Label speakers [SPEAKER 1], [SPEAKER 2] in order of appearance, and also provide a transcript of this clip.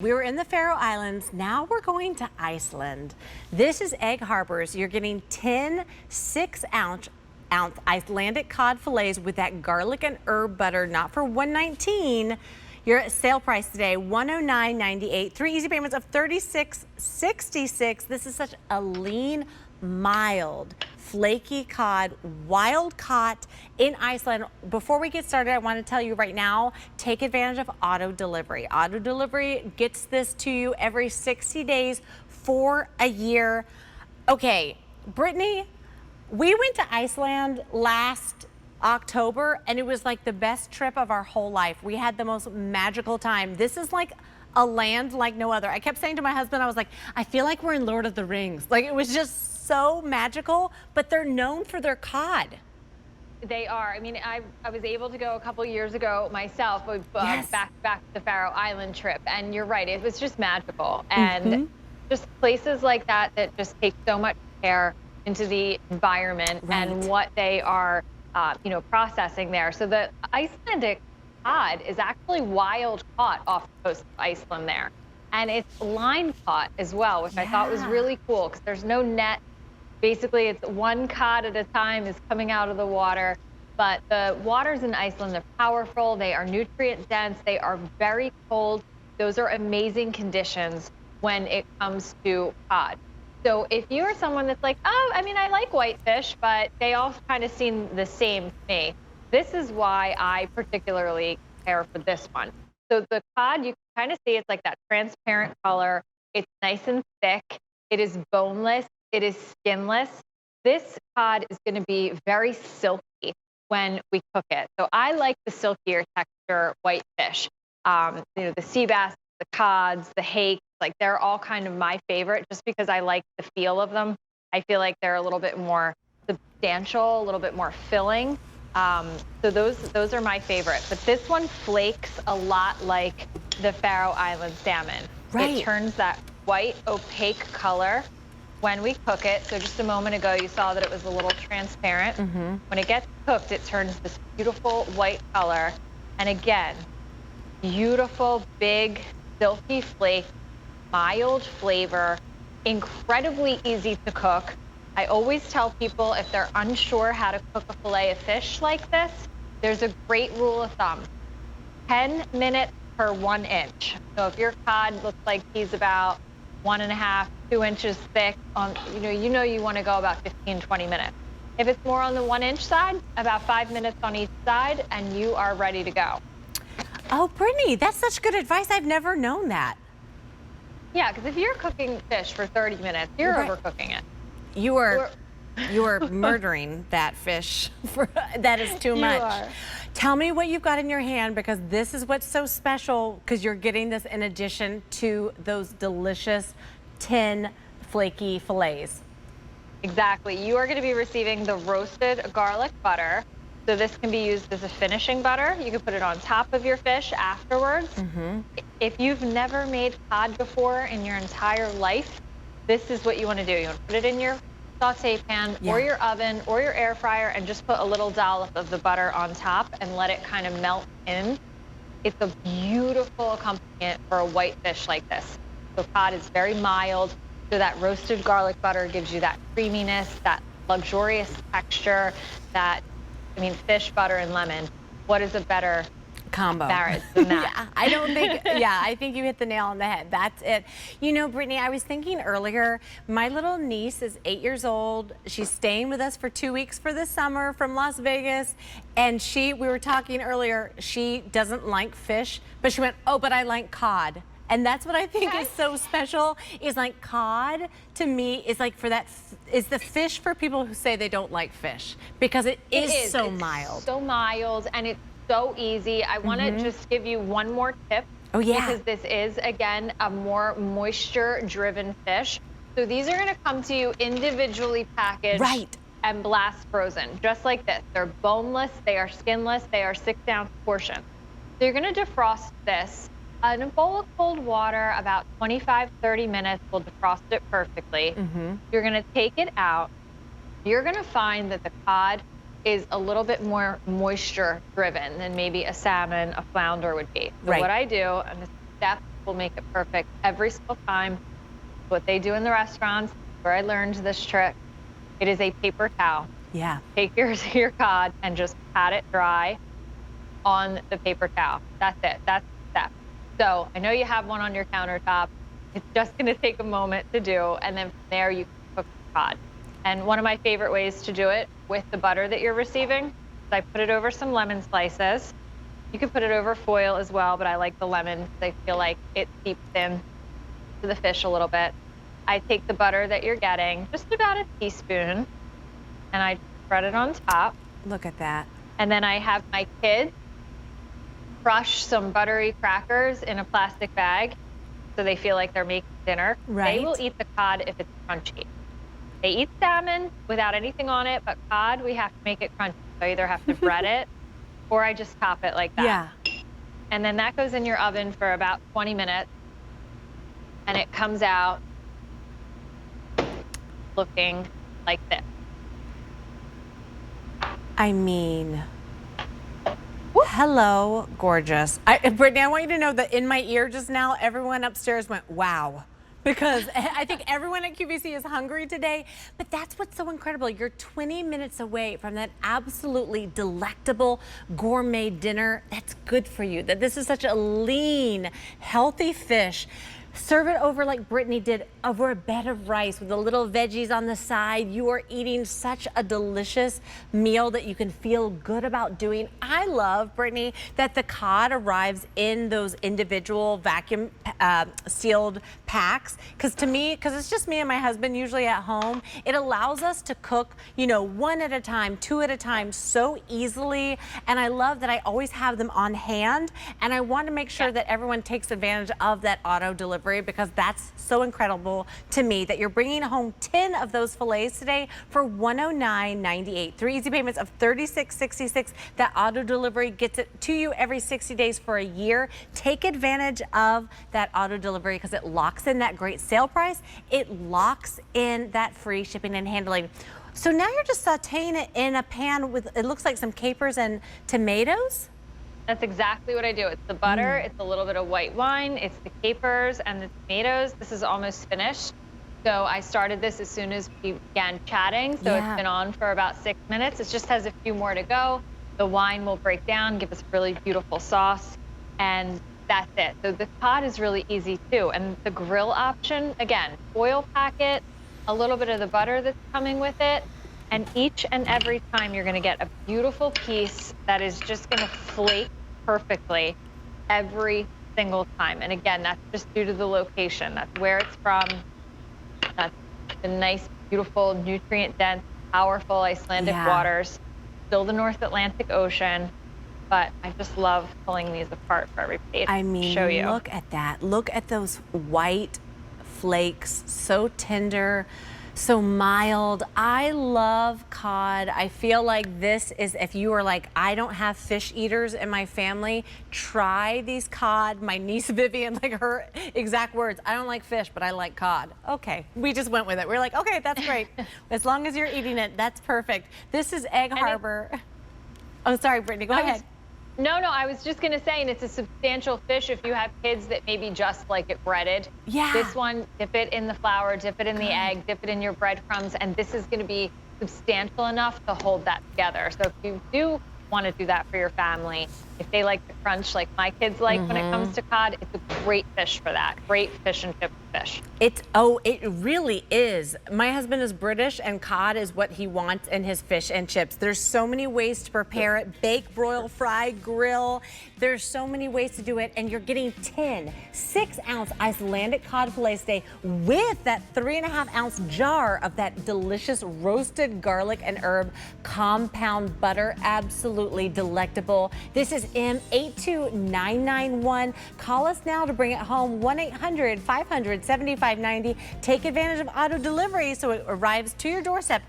[SPEAKER 1] We were in the Faroe Islands. Now we're going to Iceland. This is Egg Harbor's. You're getting 10 6-ounce Icelandic cod fillets with that garlic and herb butter, not for $119. You're at sale price today, $109.98. 3 easy payments of $36.66. This is such a lean, mild, flaky cod, wild caught in Iceland. Before we get started, I want to tell you right now, take advantage of auto delivery. Auto delivery gets this to you every 60 days for a year. Okay, Brittany, we went to Iceland last October and it was like the best trip of our whole life. We had the most magical time. This is like a land like no other. I kept saying to my husband, I was like, I feel like we're in Lord of the Rings. Like, it was just so magical, but they're known for their cod.
[SPEAKER 2] They are. I mean, I was able to go a couple years ago myself, back to the Faroe Island trip, and you're right, it was just magical. And just places like that that just take so much care into the environment and what they are, processing there. So the Icelandic cod is actually wild caught off the coast of Iceland there. And it's line caught as well, which I thought was really cool because there's no net. Basically, it's one cod at a time is coming out of the water. But the waters in Iceland are powerful. They are nutrient dense. They are very cold. Those are amazing conditions when it comes to cod. So if you're someone that's like, oh, I mean, I like whitefish, but they all kind of seem the same to me, this is why I particularly care for this one. So the cod, you can kind of see it's like that transparent color. It's nice and thick. It is boneless. It is skinless. This cod is going to be very silky when we cook it. So I like the silkier texture whitefish. The sea bass, the cods, the hake, like they're all kind of my favorite just because I like the feel of them. I feel like they're a little bit more substantial, a little bit more filling. So those are my favorite. But this one flakes a lot like the Faroe Island salmon. It turns that white opaque color when we cook it. So just a moment ago, you saw that it was a little transparent. When it gets cooked, it turns this beautiful white color. And again, beautiful, big, silky flake, mild flavor, incredibly easy to cook. I always tell people if they're unsure how to cook a fillet of fish like this, there's a great rule of thumb. 10 minutes per 1 inch. So if your cod looks like he's about 1.5, 2 inches thick, you want to go about 15, 20 minutes. If it's more on the 1 inch side, about 5 minutes on each side, and you are ready to go.
[SPEAKER 1] Oh, Brittany, that's such good advice. I've never known that.
[SPEAKER 2] Yeah, because if you're cooking fish for 30 minutes, you're overcooking it.
[SPEAKER 1] You are murdering that fish. That is too much.
[SPEAKER 2] You are.
[SPEAKER 1] Tell me what you've got in your hand, because this is what's so special, because you're getting this in addition to those delicious 10 flaky fillets.
[SPEAKER 2] Exactly. You are going to be receiving the roasted garlic butter. So this can be used as a finishing butter. You can put it on top of your fish afterwards. If you've never made cod before in your entire life, this is what you want to do. You want to put it in your saute pan or your oven or your air fryer and just put a little dollop of the butter on top and let it kind of melt in. It's a beautiful accompaniment for a white fish like this. So cod is very mild. So that roasted garlic butter gives you that creaminess, that luxurious texture, fish, butter, and lemon. What is a better
[SPEAKER 1] combo
[SPEAKER 2] marriage than that?
[SPEAKER 1] I think you hit the nail on the head. That's it. You know, Brittany, I was thinking earlier, my little niece is 8 years old. She's staying with us for 2 weeks for the summer from Las Vegas. And we were talking earlier, she doesn't like fish, but she went, oh, but I like cod. And that's what I think is so special, is like cod to me is like is the fish for people who say they don't like fish, because it is so mild.
[SPEAKER 2] So mild, and it's so easy. I want to just give you one more tip.
[SPEAKER 1] Oh, yeah.
[SPEAKER 2] Because this is, again, a more moisture-driven fish. So these are going to come to you individually packaged and blast frozen, just like this. They're boneless, they are skinless, they are 6-ounce portions. So you're going to defrost this in a bowl of cold water. About 25-30 minutes will defrost it perfectly. You're going to take it out. You're going to find that the cod is a little bit more moisture driven than maybe a salmon, a flounder would be. So what I do, and this step will make it perfect every single time. What they do in the restaurants, where I learned this trick, it is a paper towel.
[SPEAKER 1] Yeah.
[SPEAKER 2] Take your cod and just pat it dry on the paper towel. That's it. That's the step. So I know you have one on your countertop. It's just going to take a moment to do, and then from there you can cook the cod. And one of my favorite ways to do it with the butter that you're receiving is I put it over some lemon slices. You can put it over foil as well, but I like the lemon because I feel like it seeps in to the fish a little bit. I take the butter that you're getting, just about a teaspoon, and I spread it on top.
[SPEAKER 1] Look at that.
[SPEAKER 2] And then I have my kids crush some buttery crackers in a plastic bag so they feel like they're making dinner.
[SPEAKER 1] Right.
[SPEAKER 2] They will eat the cod if it's crunchy. They eat salmon without anything on it, but cod, we have to make it crunchy. So I either have to bread it or I just top it like that.
[SPEAKER 1] Yeah.
[SPEAKER 2] And then that goes in your oven for about 20 minutes. And it comes out looking like this.
[SPEAKER 1] I mean, hello, gorgeous. Brittany, I want you to know that in my ear just now, everyone upstairs went, wow. Because I think everyone at QVC is hungry today, but that's what's so incredible. You're 20 minutes away from that absolutely delectable gourmet dinner that's good for you. That this is such a lean, healthy fish. Serve it over like Brittany did, over a bed of rice with the little veggies on the side. You are eating such a delicious meal that you can feel good about doing. I love, Brittany, that the cod arrives in those individual vacuum sealed packs. Because to me, because it's just me and my husband usually at home, it allows us to cook, you know, one at a time, two at a time so easily. And I love that I always have them on hand. And I want to make sure that everyone takes advantage of that auto delivery, because that's so incredible to me that you're bringing home 10 of those fillets today for $109.98. 3 easy payments of $36.66. That auto delivery gets it to you every 60 days for a year. Take advantage of that auto delivery because it locks in that great sale price. It locks in that free shipping and handling. So now you're just sauteing it in a pan with, it looks like some capers and tomatoes.
[SPEAKER 2] That's exactly what I do. It's the butter, it's a little bit of white wine, it's the capers and the tomatoes. This is almost finished. So I started this as soon as we began chatting. So it's been on for about 6 minutes. It just has a few more to go. The wine will break down, give us a really beautiful sauce, and that's it. So the cod is really easy too. And the grill option, again, foil packet, a little bit of the butter that's coming with it. And each and every time you're gonna get a beautiful piece that is just gonna flake perfectly every single time. And again, that's just due to the location. That's where it's from. That's the nice, beautiful, nutrient-dense, powerful Icelandic waters. Still the North Atlantic Ocean. But I just love pulling these apart for everybody to show you.
[SPEAKER 1] Look at that. Look at those white flakes, so tender, so mild. I love cod. I feel like this is, if you are like, I don't have fish eaters in my family, try these cod. My niece Vivian, like her exact words, I don't like fish, but I like cod. Okay, we just went with it. We're like, okay, that's great. As long as you're eating it, that's perfect. This is Egg Harbor. Oh, sorry, Brittany, go ahead.
[SPEAKER 2] No, I was just going to say, and it's a substantial fish if you have kids that maybe just like it breaded. Yeah. This one, dip it in the flour, dip it in the egg, dip it in your breadcrumbs, and this is going to be substantial enough to hold that together. So if you do want to do that for your family, if they like the crunch like my kids like when it comes to cod, it's a great fish for that. Great fish and chip fish.
[SPEAKER 1] It really is. My husband is British and cod is what he wants in his fish and chips. There's so many ways to prepare it. Bake, broil, fry, grill. There's so many ways to do it, and you're getting 10 6-ounce Icelandic cod filets today with that 3.5-ounce jar of that delicious roasted garlic and herb compound butter. Absolutely delectable. This is M82991. Call us now to bring it home. 1-800-500-7590. Take advantage of auto delivery so it arrives to your doorstep.